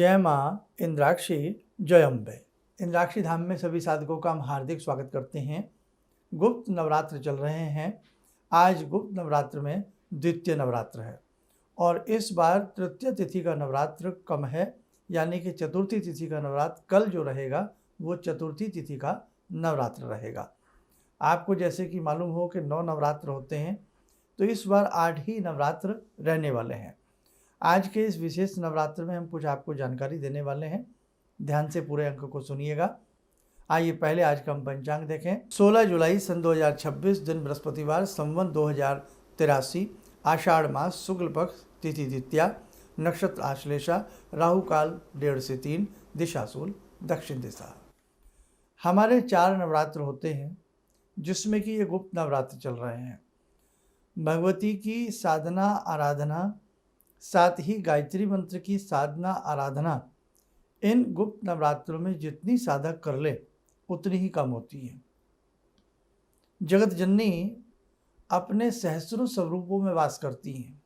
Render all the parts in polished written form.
जय माँ इंद्राक्षी जय अम्बे। इंद्राक्षी धाम में सभी साधकों का हम हार्दिक स्वागत करते हैं। गुप्त नवरात्र चल रहे हैं। आज गुप्त नवरात्र में द्वितीय नवरात्र है और इस बार तृतीय तिथि का नवरात्र कम है, यानी कि चतुर्थी तिथि का नवरात्र कल जो रहेगा वो चतुर्थी तिथि का नवरात्र रहेगा। आपको जैसे कि मालूम हो कि 9 नवरात्र होते हैं, तो इस बार 8 ही नवरात्र रहने वाले हैं। आज के इस विशेष नवरात्र में हम कुछ आपको जानकारी देने वाले हैं। ध्यान से पूरे अंक को सुनिएगा। आइए पहले आज का हम पंचांग देखें। 16 जुलाई सन 2026 दिन बृहस्पतिवार, संवत 2083, आषाढ़ मास, शुक्ल पक्ष, तिथि द्वितीया, नक्षत्र आश्लेषा, राहु काल 1:30 से 3, दिशा शूल दक्षिण दिशा। हमारे 4 नवरात्र होते हैं, जिसमें कि ये गुप्त नवरात्र चल रहे हैं। भगवती की साधना आराधना, साथ ही गायत्री मंत्र की साधना आराधना इन गुप्त नवरात्रों में जितनी साधक कर ले उतनी ही कम होती है। जगत जननी अपने सहस्रों स्वरूपों में वास करती हैं।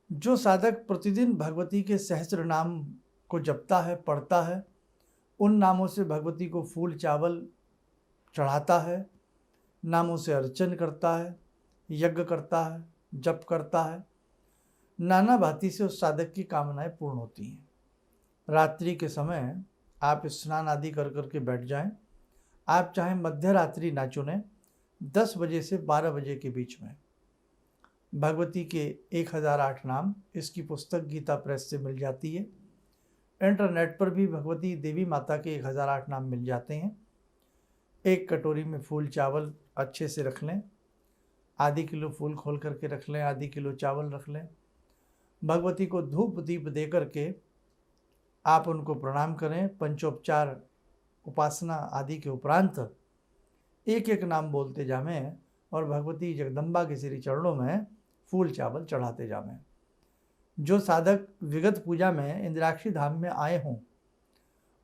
जो साधक प्रतिदिन भगवती के सहस्र नाम को जपता है, पढ़ता है, उन नामों से भगवती को फूल चावल चढ़ाता है, नामों से अर्चन करता है, यज्ञ करता है, जप करता है, नाना भांति से उस साधक की कामनाएं पूर्ण होती हैं। रात्रि के समय आप स्नान आदि कर करके बैठ जाएं। आप चाहें मध्य रात्रि ना चुनें, 10 बजे से 12 बजे के बीच में भगवती के 1008 नाम, इसकी पुस्तक गीता प्रेस से मिल जाती है। इंटरनेट पर भी भगवती देवी माता के 1008 नाम मिल जाते हैं। एक कटोरी में फूल चावल अच्छे से रख लें, आधी किलो फूल खोल करके रख लें, आधी किलो चावल रख लें। भगवती को धूप दीप दे करके आप उनको प्रणाम करें। पंचोपचार उपासना आदि के उपरांत एक एक नाम बोलते जावें और भगवती जगदम्बा के श्री चरणों में फूल चावल चढ़ाते जावें। जो साधक विगत पूजा में इंद्राक्षी धाम में आए हों,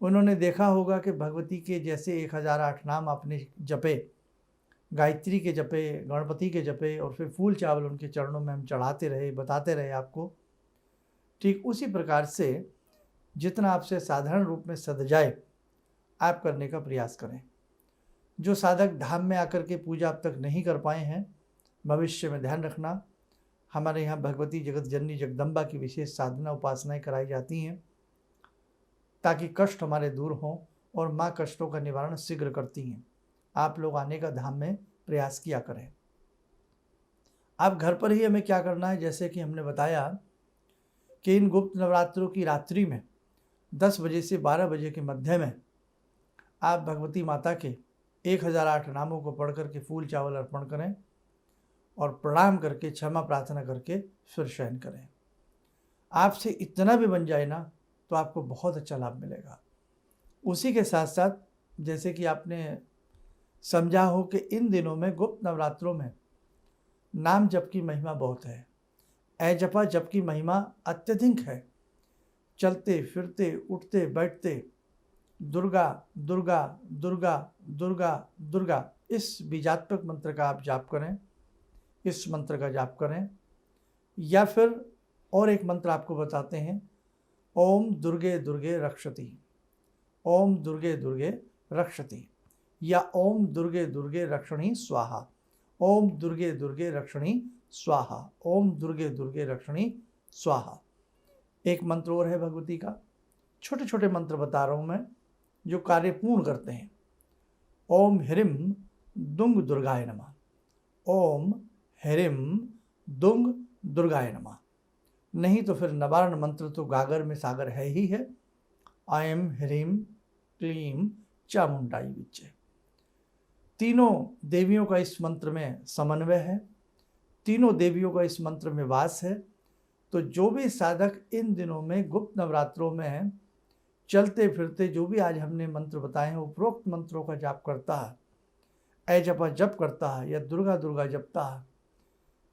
उन्होंने देखा होगा कि भगवती के जैसे 1008 नाम आपने जपे, गायत्री के जपे, गणपति के जपे और फिर फूल चावल उनके चरणों में हम चढ़ाते रहे, बताते रहे आपको। ठीक उसी प्रकार से जितना आपसे साधारण रूप में सध जाए आप करने का प्रयास करें। जो साधक धाम में आकर के पूजा अब तक नहीं कर पाए हैं, भविष्य में ध्यान रखना, हमारे यहाँ भगवती जगत जननी जगदम्बा की विशेष साधना उपासनाएं कराई जाती हैं ताकि कष्ट हमारे दूर हों और माँ कष्टों का निवारण शीघ्र करती हैं। आप लोग आने का धाम में प्रयास किया करें। आप घर पर ही हमें क्या करना है, जैसे कि हमने बताया कि इन गुप्त नवरात्रों की रात्रि में 10 बजे से 12 बजे के मध्य में आप भगवती माता के 1008 नामों को पढ़ करके फूल चावल अर्पण करें और प्रणाम करके क्षमा प्रार्थना करके फिर शयन करें। आपसे इतना भी बन जाए ना तो आपको बहुत अच्छा लाभ मिलेगा। उसी के साथ साथ जैसे कि आपने समझा हो कि इन दिनों में गुप्त नवरात्रों में नाम जप की महिमा बहुत है। जपा जप की महिमा अत्यधिक है। चलते फिरते उठते बैठते दुर्गा दुर्गा दुर्गा दुर्गा दुर्गा इस बीजात्मक मंत्र का आप जाप करें, इस मंत्र का जाप करें। या फिर और एक मंत्र आपको बताते हैं, ओम दुर्गे दुर्गे रक्षति, ओम दुर्गे दुर्गे रक्षति, या ओम दुर्गे दुर्गे रक्षणी स्वाहा, ओम दुर्गे दुर्गे रक्षणी स्वाहा, ओम दुर्गे दुर्गे रक्षणी स्वाहा। एक मंत्र और है भगवती का, छोटे छोटे मंत्र बता रहा हूँ मैं जो कार्य पूर्ण करते हैं। ओम ह्रीम दुंग दुर्गाय नमः, ओम ह्रीम दुंग दुर्गाय नमः। नहीं तो फिर नवारण मंत्र तो गागर में सागर है ही है, ऐं ह्रीम क्लीम चामुंडाई विच्चे। तीनों देवियों का इस मंत्र में समन्वय है, तीनों देवियों का इस मंत्र में वास है। तो जो भी साधक इन दिनों में गुप्त नवरात्रों में चलते फिरते जो भी आज हमने मंत्र बताए हैं उपरोक्त मंत्रों का जाप करता है, जपा जप करता है, या दुर्गा दुर्गा जपता है,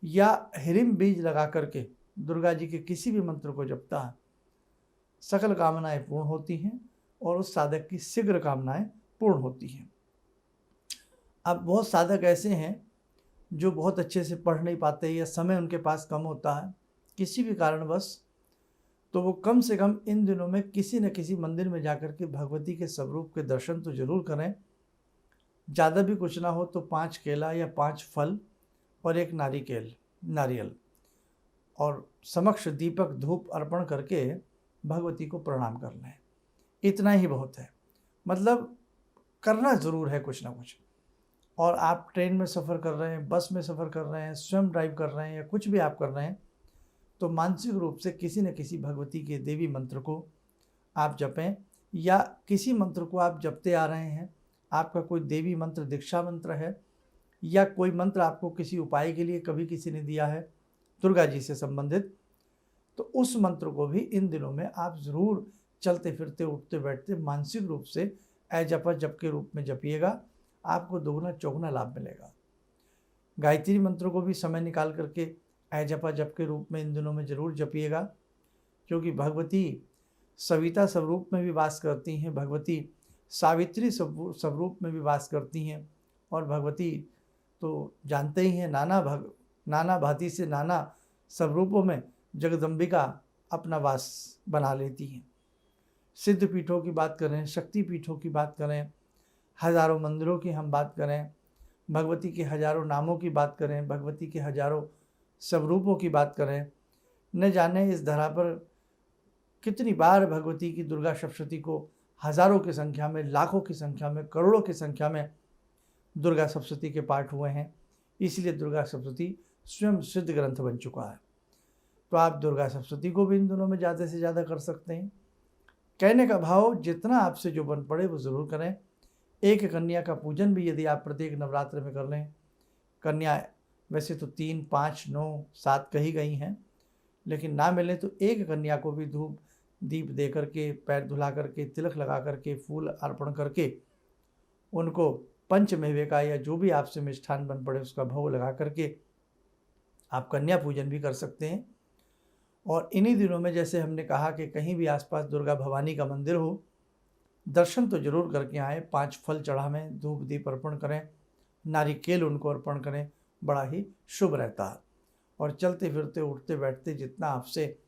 या ह्रीम बीज लगा करके दुर्गा जी के किसी भी मंत्र को जपता है, सकल कामनाएं पूर्ण होती हैं और उस साधक की शीघ्र कामनाएं पूर्ण होती हैं। अब बहुत साधक ऐसे हैं जो बहुत अच्छे से पढ़ नहीं पाते या समय उनके पास कम होता है किसी भी कारणवश, तो वो कम से कम इन दिनों में किसी न किसी मंदिर में जाकर के भगवती के स्वरूप के दर्शन तो जरूर करें। ज़्यादा भी कुछ ना हो तो 5 केला या 5 फल और एक नारियल और समक्ष दीपक धूप अर्पण करके भगवती को प्रणाम कर लें। इतना ही बहुत है, मतलब करना ज़रूर है कुछ ना कुछ। और आप ट्रेन में सफ़र कर रहे हैं, बस में सफ़र कर रहे हैं, स्वयं ड्राइव कर रहे हैं या कुछ भी आप कर रहे हैं, तो मानसिक रूप से किसी न किसी भगवती के देवी मंत्र को आप जपें, या किसी मंत्र को आप जपते आ रहे हैं, आपका कोई देवी मंत्र दीक्षा मंत्र है या कोई मंत्र आपको किसी उपाय के लिए कभी किसी ने दिया है दुर्गा जी से संबंधित, तो उस मंत्र को भी इन दिनों में आप ज़रूर चलते फिरते उठते बैठते मानसिक रूप से जप के रूप में जपिएगा। आपको दोगुना चौगुना लाभ मिलेगा। गायत्री मंत्र को भी समय निकाल करके जप के रूप में इन दिनों में ज़रूर जपिएगा, क्योंकि भगवती सविता स्वरूप में भी वास करती हैं, भगवती सावित्री स्वरूप में भी वास करती हैं, और भगवती तो जानते ही हैं नाना भांति से नाना स्वरूपों में जगदम्बिका अपना वास बना लेती हैं। सिद्ध पीठों की बात करें, शक्ति पीठों की बात करें, हजारों मंदिरों की हम बात करें, भगवती के हजारों नामों की बात करें, भगवती के हजारों स्वरूपों की बात करें, न जाने इस धरा पर कितनी बार भगवती की दुर्गा सप्तशती को हजारों की संख्या में, लाखों की संख्या में, करोड़ों की संख्या में दुर्गा सप्तशती के पाठ हुए हैं। इसलिए दुर्गा सप्तशती स्वयं सिद्ध ग्रंथ बन चुका है। तो आप दुर्गा सप्तशती को भी इन दिनों में ज़्यादा से ज़्यादा कर सकते हैं। कहने का भाव जितना आपसे जो बन पड़े वो ज़रूर करें। एक कन्या का पूजन भी यदि आप प्रत्येक नवरात्र में कर लें, कन्या वैसे तो 3, 5, 9, 7 कही गई हैं, लेकिन ना मिले तो एक कन्या को भी धूप दीप दे करके, पैर धुला करके, तिलक लगा करके, फूल अर्पण करके, उनको पंचमेवे का या जो भी आपसे मिष्ठान बन पड़े उसका भोग लगा करके आप कन्या पूजन भी कर सकते हैं। और इन्हीं दिनों में जैसे हमने कहा कि कहीं भी आसपास दुर्गा भवानी का मंदिर हो, दर्शन तो जरूर करके आएँ। 5 फल चढ़ावें, धूप दीप अर्पण करें, नारिकेल उनको अर्पण करें, बड़ा ही शुभ रहता है। और चलते फिरते उठते बैठते जितना आपसे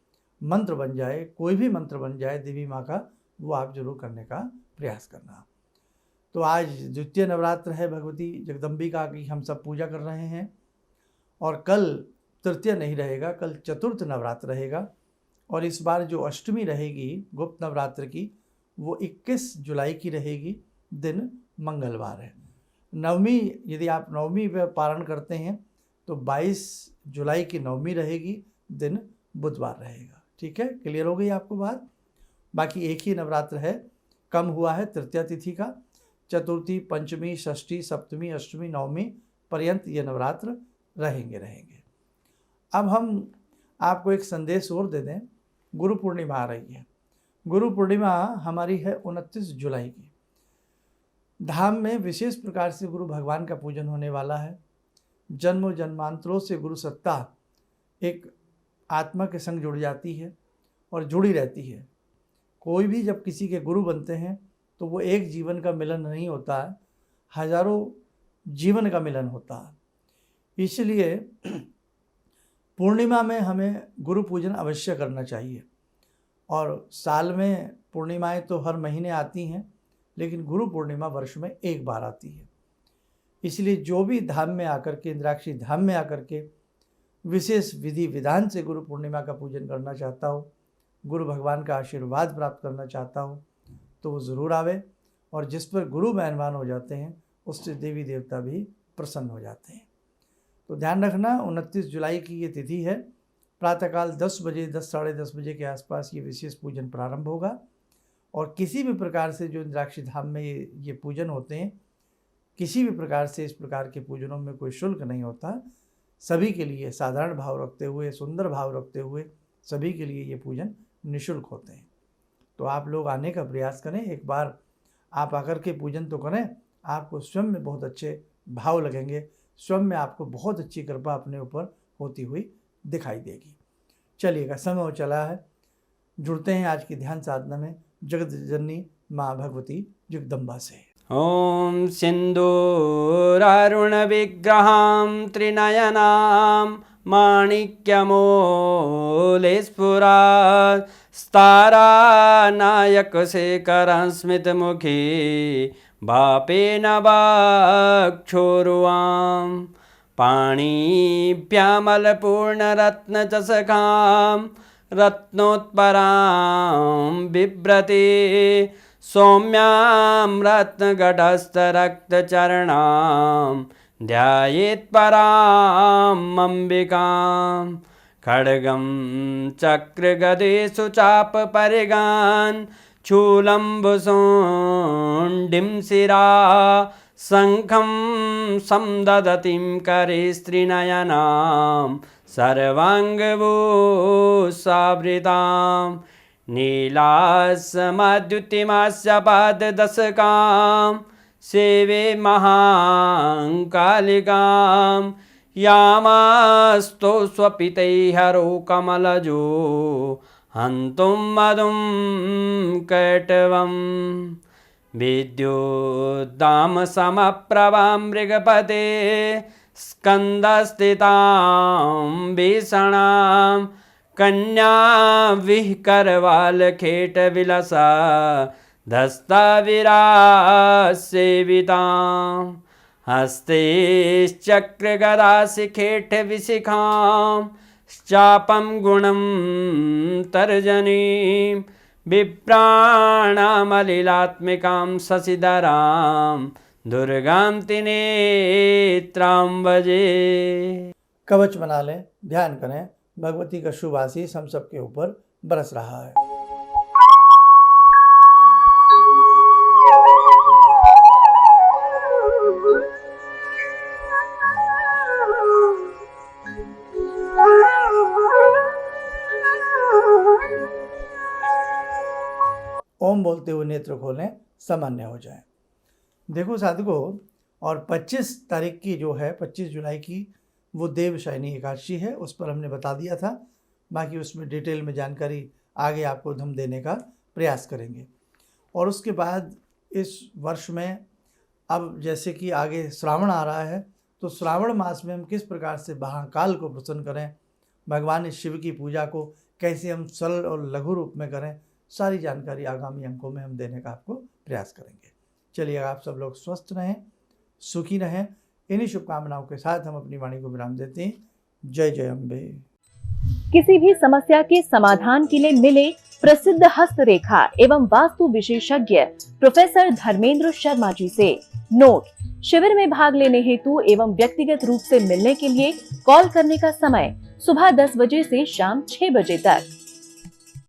मंत्र बन जाए, कोई भी मंत्र बन जाए देवी माँ का, वो आप जरूर करने का प्रयास करना। तो आज द्वितीय नवरात्र है, भगवती जगदम्बिका की हम सब पूजा कर रहे हैं। और कल तृतीय नहीं रहेगा, कल चतुर्थ नवरात्र रहेगा। और इस बार जो अष्टमी रहेगी गुप्त नवरात्र की, वो 21 जुलाई की रहेगी, दिन मंगलवार है। नवमी, यदि आप नवमी पर पारण करते हैं तो 22 जुलाई की नवमी रहेगी, दिन बुधवार रहेगा। ठीक है, क्लियर हो गई आपको बात। बाकी एक ही नवरात्र है, कम हुआ है तृतीया तिथि का। चतुर्थी, पंचमी, षष्ठी, सप्तमी, अष्टमी, नवमी पर्यंत ये नवरात्र रहेंगे। अब हम आपको एक संदेश और दे दें। गुरु पूर्णिमा आ रही है। गुरु पूर्णिमा हमारी है 29 जुलाई की। धाम में विशेष प्रकार से गुरु भगवान का पूजन होने वाला है। जन्मों जन्मांतरों से गुरु सत्ता एक आत्मा के संग जुड़ जाती है और जुड़ी रहती है। कोई भी जब किसी के गुरु बनते हैं तो वो एक जीवन का मिलन नहीं होता है, हजारों जीवन का मिलन होता है। इसलिए पूर्णिमा में हमें गुरु पूजन अवश्य करना चाहिए। और साल में पूर्णिमाएं तो हर महीने आती हैं, लेकिन गुरु पूर्णिमा वर्ष में एक बार आती है। इसलिए जो भी धाम में आकर के, इंद्राक्षी धाम में आकर के विशेष विधि विधान से गुरु पूर्णिमा का पूजन करना चाहता हो, गुरु भगवान का आशीर्वाद प्राप्त करना चाहता हो, तो वो ज़रूर आवे। और जिस पर गुरु मेहरबान हो जाते हैं उससे देवी देवता भी प्रसन्न हो जाते हैं। तो ध्यान रखना, 29 जुलाई की ये तिथि है। प्रातःकाल 10 बजे, 10 साढ़े 10 बजे के आसपास ये विशेष पूजन प्रारंभ होगा। और किसी भी प्रकार से जो इंद्राक्षी धाम में ये पूजन होते हैं, किसी भी प्रकार से इस प्रकार के पूजनों में कोई शुल्क नहीं होता। सभी के लिए साधारण भाव रखते हुए, सुंदर भाव रखते हुए सभी के लिए ये पूजन निःशुल्क होते हैं। तो आप लोग आने का प्रयास करें। एक बार आप आकर के पूजन तो करें, आपको स्वयं में बहुत अच्छे भाव लगेंगे, स्वयं में आपको बहुत अच्छी कृपा अपने ऊपर होती हुई दिखाई देगी। चलिएगा, समय चला है, जुड़ते हैं आज की ध्यान साधना में जगत जननी माँ भगवती जगदम्बा से। ॐ सिन्दूरारुणविग्रहां त्रिनयनां माणिक्यमूले स्फुरात् स्तारानायकशेखरं स्मितमुखी बापेन वक्षोरुवां पाणिभ्यामलपूर्णरत्नचषकां रत्नोत्परां बिभ्रति सौम्यां रत्नगटस्थरक्तचरणां ध्यायेत् पराम् अम्बिकां खड्गं चक्रगदेषु चापपरिगान् चूलम्बुसुण्डिं शिरा शङ्खं संदधतीं करे स्त्रीनयनां सर्वाङ्गभूषावृतां नीलासमद्युतिमास्य पाददशकां सेवे महाकालिकां यामास्तो स्वपितैहरो कमलजो हन्तुं मधुं कैटवम् विद्युद्दामसमप्रभां मृगपते स्कन्दस्थितां भीषणां कन्याविहकरवालखेटविलसा धस्ताविरासेवितां हस्तैश्चक्रगदाशिखेटविशिखां चापं गुणं तर्जनीं विप्राणामलिलात्मिकां शशिधरां दुर्गां त्रिनेत्रां भजे। कवच बना लें, ध्यान करें, भगवती का शुभ आशीष हम सबके ऊपर बरस रहा है। ओम बोलते हुए नेत्र खोलें, सामान्य हो जाए। देखो साधकों, और 25 तारीख की जो है 25 जुलाई की वो देवशयनी एकादशी है, उस पर हमने बता दिया था। बाकी उसमें डिटेल में जानकारी आगे आपको हम देने का प्रयास करेंगे। और उसके बाद इस वर्ष में अब जैसे कि आगे श्रावण आ रहा है, तो श्रावण मास में हम किस प्रकार से महाकाल को प्रसन्न करें, भगवान शिव की पूजा को कैसे हम सरल और लघु रूप में करें, सारी जानकारी आगामी अंकों में हम देने का आपको प्रयास करेंगे। चलिए, आप सब लोग स्वस्थ रहें, सुखी रहें। इन्हीं शुभकामनाओं के साथ हम अपनी वाणी को विराम देते हैं। जय जय अम्बे। किसी भी समस्या के समाधान के लिए मिले प्रसिद्ध हस्तरेखा एवं वास्तु विशेषज्ञ प्रोफेसर धर्मेंद्र शर्मा जी से। नोट: शिविर में भाग लेने हेतु एवं व्यक्तिगत रूप से मिलने के लिए कॉल करने का समय सुबह 10 बजे से शाम 6 बजे तक।